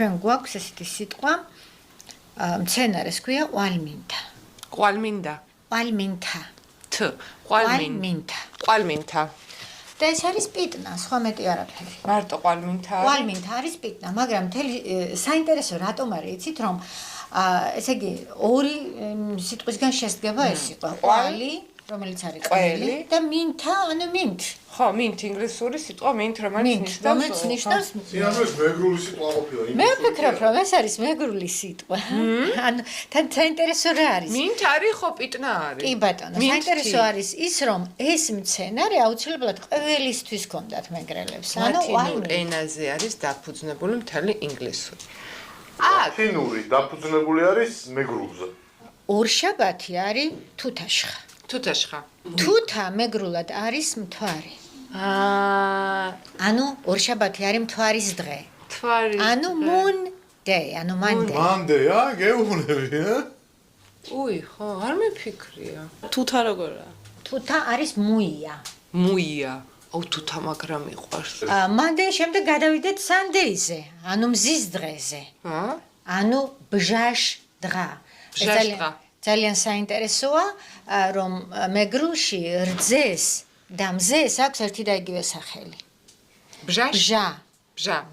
ჩვენ გვაქვს ესეთი სიტყვა მცენარეს ქვია ყვალმინთა. ყვალმინდა. ყვალმინთა. T. ყვალმინთა. ყვალმინთა. და ეს არის პიტნა, სხვა მეტი არაფერი. მარტო ყვალმინთა. ყვალმინთა არის პიტნა, მაგრამ მთელი საინტერესო რატომ არის, იცით რომ ესე იგი ორი სიტყვისგან შედგება ეს სიტყვა. ყვალი, რომელიც არის ყველი და მინთა, ანუ mint. ხო, mint ინგლისური სიტყვა mint, რომელიც ნიშნავს სინამდვილეს მეგრული სიტყვა ყოფილა. მე ვფიქრობ, რომ ეს არის მეგრული სიტყვა. ანუ თან საინტერესო რა არის? mint არის ხო პიტნა არის? კი ბატონო, საინტერესო არის ის, რომ ეს მცენარე აუცილებლად ყველისთვის ჰქონდათ მეგრელებს. ანუ ლათინურ ენაზე არის დაფუძნებული მთელი ინგლისური. ლათინური დაფუძნებული არის მეგრულზე. ორშაბათი არის თუთაშხა. თუთაშხა. თუთა მეგრულად არის მთვარი. ანუ ორშაბათი არის მთვარის დღე. ანუ moon day, ანუ Monday. Monday, გეუბნები, უი, ხო, არ მეფიქრია. თუთა როგორა? თუთა არის მუია. მუია. აუ თუთა მაგრამ მიყვარს. Monday შემდეგ გადავიდეთ Sunday-ზე, ანუ მზის დღეზე. ანუ ბჟაშ დღა. ძალიან საინტერესოა, რომ მეგრულში რძეს და მზეს აქვს ერთი და იგივე სახელი. ბჟა.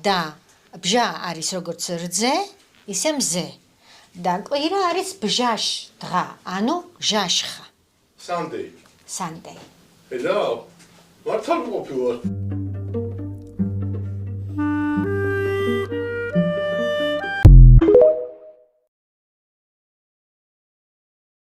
და ბჟა არის როგორც რძე, ისე მზე. და კვირა არის ბჟაშ დღა, ანუ ჟაშხა. Sunday. Sunday. ედა მართალ ყოფილა.